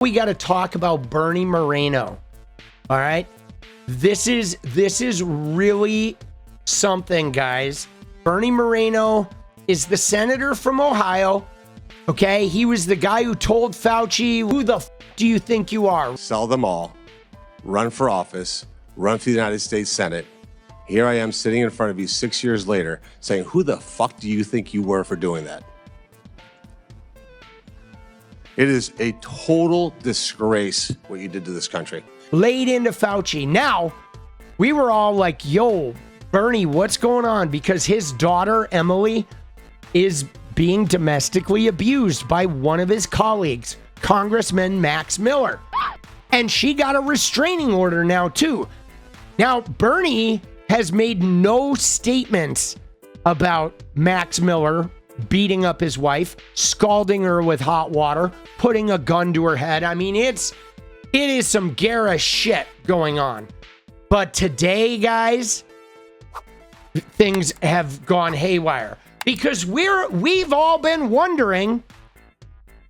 We got to talk about Bernie Moreno. All right. This is really something, guys. Bernie Moreno is the senator from Ohio. Okay. He was the guy who told Fauci, who the f do you think you are? Sell them all, run for office, run for the United States Senate. Here I am sitting in front of you 6 years later saying, who the fuck do you think you were for doing that? It is a total disgrace what you did to this country. Laid into Fauci. Now, we were all like, yo, Bernie, what's going on? Because his daughter, Emily, is being domestically abused by one of his colleagues, Congressman Max Miller. And she got a restraining order now, too. Now, Bernie has made no statements about Max Miller beating up his wife, scalding her with hot water, putting a gun to her head. I mean, it is some garish shit going on. But today, guys, things have gone haywire because we've all been wondering,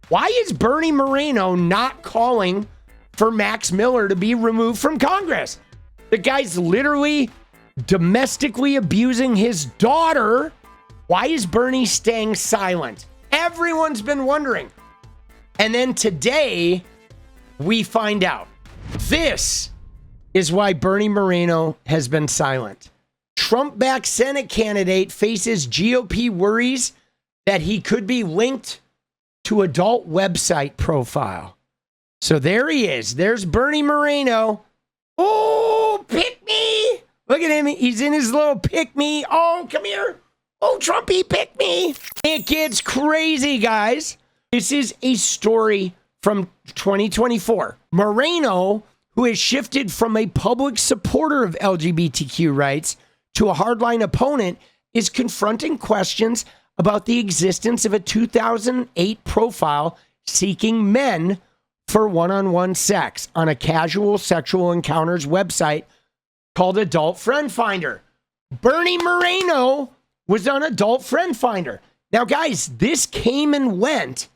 why is Bernie Moreno not calling for Max Miller to be removed from Congress? The guy's literally domestically abusing his daughter. Why is Bernie staying silent? Everyone's been wondering. And then today, we find out. This is why Bernie Moreno has been silent. Trump-backed Senate candidate faces GOP worries that he could be linked to adult website profile. So there he is. There's Bernie Moreno. Oh, pick me. Look at him. He's in his little pick me. Oh, come here. Oh, Trumpy, pick me. It gets crazy, guys. This is a story from 2024. Moreno, who has shifted from a public supporter of LGBTQ rights to a hardline opponent, is confronting questions about the existence of a 2008 profile seeking men for one-on-one sex on a casual sexual encounters website called Adult Friend Finder. Bernie Moreno was on Adult Friend Finder. Now, guys, this came and went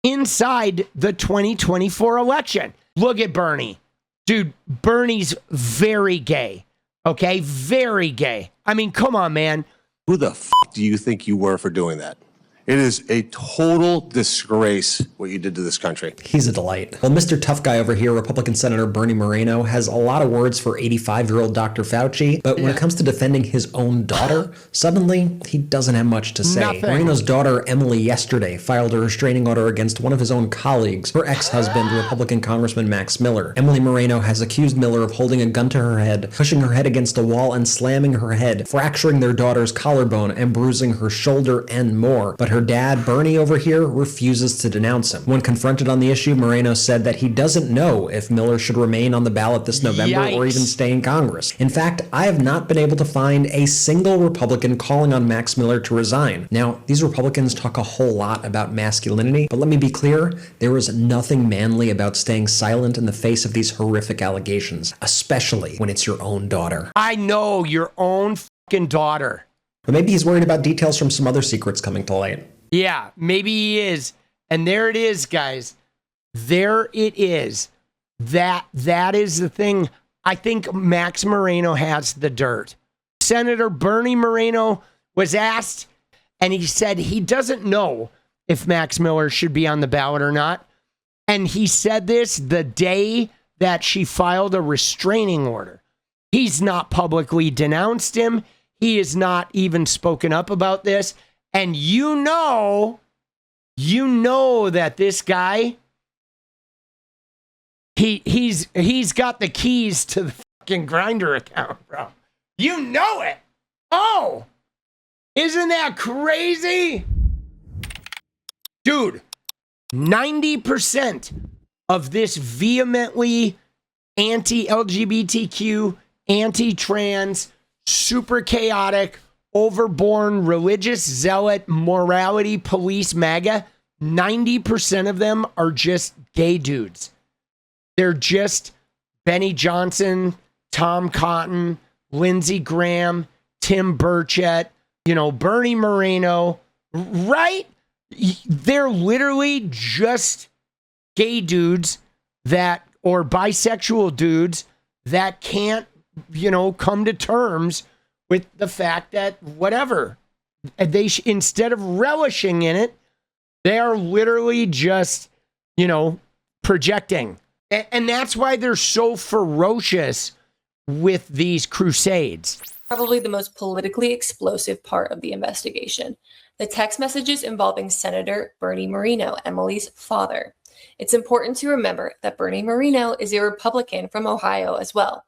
inside the 2024 election. Look at Bernie. Dude, Bernie's very gay. Okay? Very gay. I mean, come on, man. Who the fuck do you think you were for doing that? It is a total disgrace what you did to this country. He's a delight. Well, Mr. Tough Guy over here, Republican Senator Bernie Moreno, has a lot of words for 85-year-old Dr. Fauci, but when it comes to defending his own daughter, suddenly he doesn't have much to say. Nothing. Moreno's daughter, Emily, yesterday filed a restraining order against one of his own colleagues, her ex-husband, Republican Congressman Max Miller. Emily Moreno has accused Miller of holding a gun to her head, pushing her head against a wall and slamming her head, fracturing their daughter's collarbone and bruising her shoulder and more. But her dad, Bernie over here, refuses to denounce him. When confronted on the issue, Moreno said that he doesn't know if Miller should remain on the ballot this November or even stay in Congress. In fact, I have not been able to find a single Republican calling on Max Miller to resign. Now, these Republicans talk a whole lot about masculinity, but let me be clear, there is nothing manly about staying silent in the face of these horrific allegations, especially when it's your own daughter. I know, your own fucking daughter. But maybe he's worried about details from some other secrets coming to light. Yeah, maybe he is. And there it is, guys. There it is. That is the thing. I think Max Moreno has the dirt. Senator Bernie Moreno was asked, and he said he doesn't know if Max Miller should be on the ballot or not. And he said this the day that she filed a restraining order. He's not publicly denounced him. He has not even spoken up about this. And you know that this guy, he's got the keys to the fucking Grindr account, bro. You know it. Oh, isn't that crazy? Dude, 90% of this vehemently anti-LGBTQ, anti-trans, super chaotic, overborn religious zealot morality police MAGA, 90% of them are just gay dudes. They're just Benny Johnson, Tom Cotton, Lindsey Graham, Tim Burchett, Bernie Moreno, right? They're literally just gay dudes that, or bisexual dudes that can't, come to terms with the fact that whatever, they instead of relishing in it, they are literally just, projecting. And that's why they're so ferocious with these crusades. Probably the most politically explosive part of the investigation: the text messages involving Senator Bernie Moreno, Emily's father. It's important to remember that Bernie Moreno is a Republican from Ohio as well.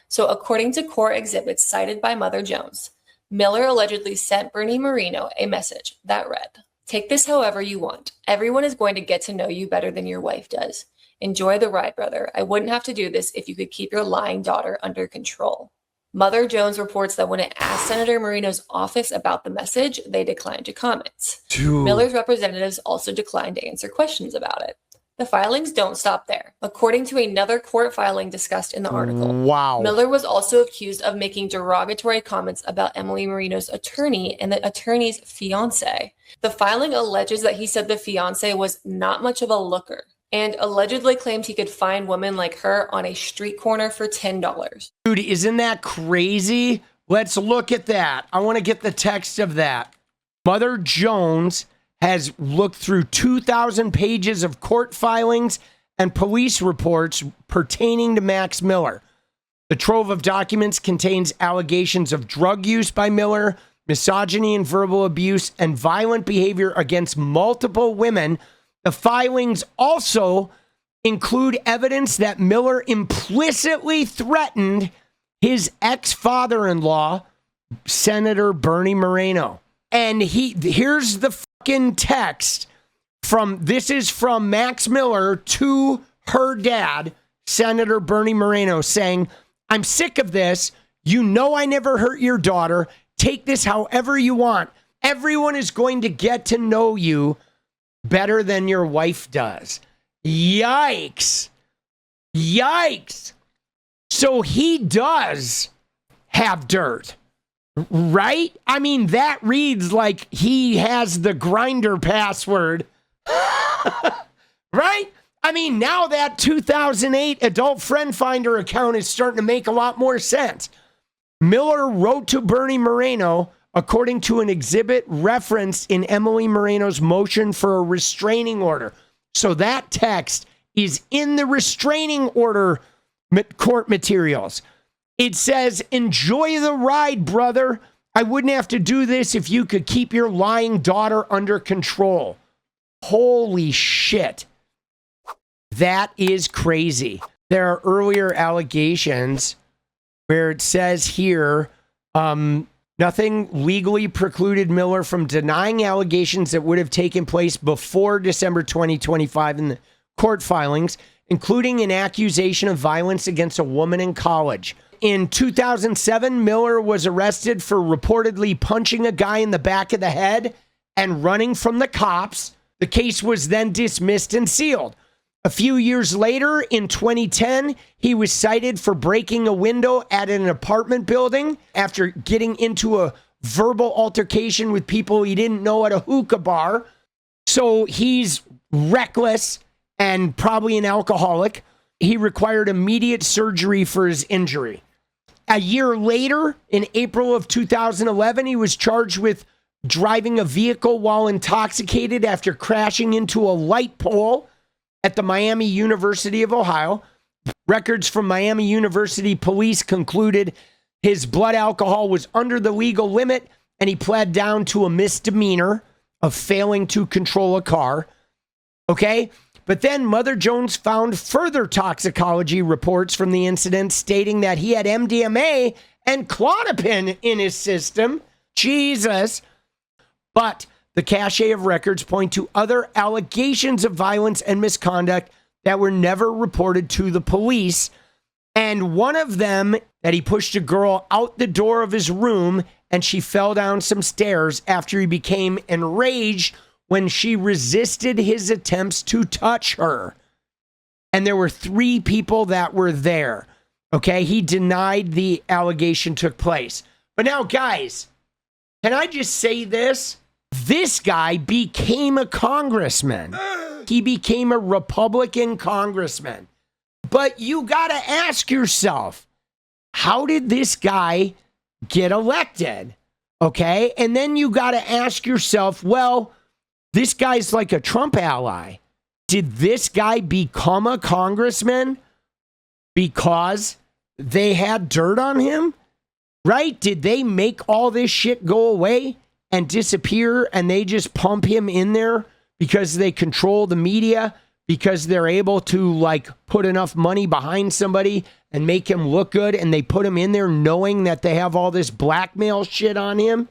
So according to court exhibits cited by Mother Jones, Miller allegedly sent Bernie Moreno a message that read, "Take this however you want. Everyone is going to get to know you better than your wife does. Enjoy the ride, brother. I wouldn't have to do this if you could keep your lying daughter under control." Mother Jones reports that when it asked Senator Moreno's office about the message, they declined to comment. Dude. Miller's representatives also declined to answer questions about it. The filings don't stop there. According to another court filing discussed in the article, wow, Miller was also accused of making derogatory comments about Emily Moreno's attorney and the attorney's fiance. The filing alleges that he said the fiance was not much of a looker and allegedly claimed he could find women like her on a street corner for $10. Dude, isn't that crazy? Let's look at that. I want to get the text of that. Mother Jones has looked through 2,000 pages of court filings and police reports pertaining to Max Miller. The trove of documents contains allegations of drug use by Miller, misogyny and verbal abuse, and violent behavior against multiple women. The filings also include evidence that Miller implicitly threatened his ex-father-in-law, Senator Bernie Moreno. And here's the fucking text this is from Max Miller to her dad, Senator Bernie Moreno, saying, "I'm sick of this. You know I never hurt your daughter. Take this however you want. Everyone is going to get to know you better than your wife does." Yikes. Yikes. So he does have dirt, right? I mean, that reads like he has the Grindr password, right? I mean, now that 2008 Adult Friend Finder account is starting to make a lot more sense. Miller wrote to Bernie Moreno, according to an exhibit referenced in Emily Moreno's motion for a restraining order. So that text is in the restraining order court materials. It says, "Enjoy the ride, brother. I wouldn't have to do this if you could keep your lying daughter under control." Holy shit. That is crazy. There are earlier allegations where it says here, nothing legally precluded Miller from denying allegations that would have taken place before December 2025 in the court filings, including an accusation of violence against a woman in college. In 2007, Miller was arrested for reportedly punching a guy in the back of the head and running from the cops. The case was then dismissed and sealed. A few years later, in 2010, he was cited for breaking a window at an apartment building after getting into a verbal altercation with people he didn't know at a hookah bar. So he's reckless and probably an alcoholic. He required immediate surgery for his injury. A year later, in April of 2011, he was charged with driving a vehicle while intoxicated after crashing into a light pole at the Miami University of Ohio. Records from Miami University police concluded his blood alcohol was under the legal limit, and he pled down to a misdemeanor of failing to control a car. Okay? But then Mother Jones found further toxicology reports from the incident stating that he had MDMA and Klonopin in his system. Jesus. But the cache of records point to other allegations of violence and misconduct that were never reported to the police. And one of them, that he pushed a girl out the door of his room and she fell down some stairs after he became enraged when she resisted his attempts to touch her. And there were 3 people that were there. Okay, he denied the allegation took place. But now, guys, can I just say this? This guy became a congressman. He became a Republican congressman. But you got to ask yourself, how did this guy get elected? Okay. And then you got to ask yourself, well, this guy's like a Trump ally. Did this guy become a congressman because they had dirt on him? Right? Did they make all this shit go away and disappear and they just pump him in there because they control the media, because they're able to like put enough money behind somebody and make him look good, and they put him in there knowing that they have all this blackmail shit on him,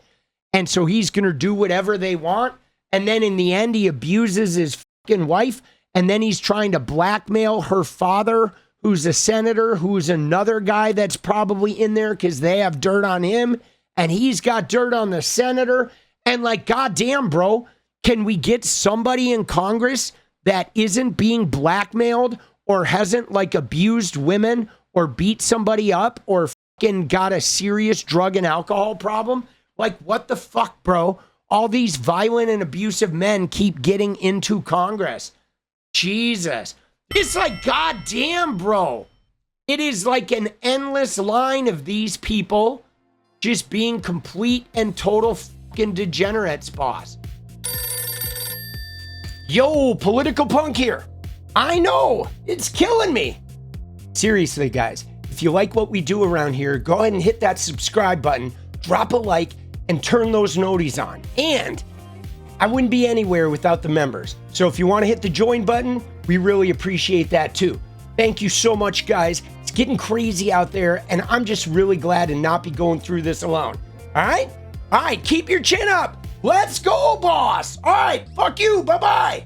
and so he's going to do whatever they want, and then in the end he abuses his fucking wife, and then he's trying to blackmail her father, who's a senator, who's another guy that's probably in there because they have dirt on him, and he's got dirt on the senator, and like, goddamn, bro, can we get somebody in Congress that isn't being blackmailed or hasn't like abused women or beat somebody up or fucking got a serious drug and alcohol problem? Like, what the fuck, bro? All these violent and abusive men keep getting into Congress. Jesus. It's like, goddamn, bro. It is like an endless line of these people just being complete and total fucking degenerates, boss. Yo, political punk here. I know, it's killing me. Seriously, guys, if you like what we do around here, go ahead and hit that subscribe button, drop a like, and turn those noties on. And I wouldn't be anywhere without the members. So if you want to hit the join button, we really appreciate that too. Thank you so much, guys. It's getting crazy out there, and I'm just really glad to not be going through this alone. All right? All right, keep your chin up. Let's go, boss. All right, fuck you. Bye-bye.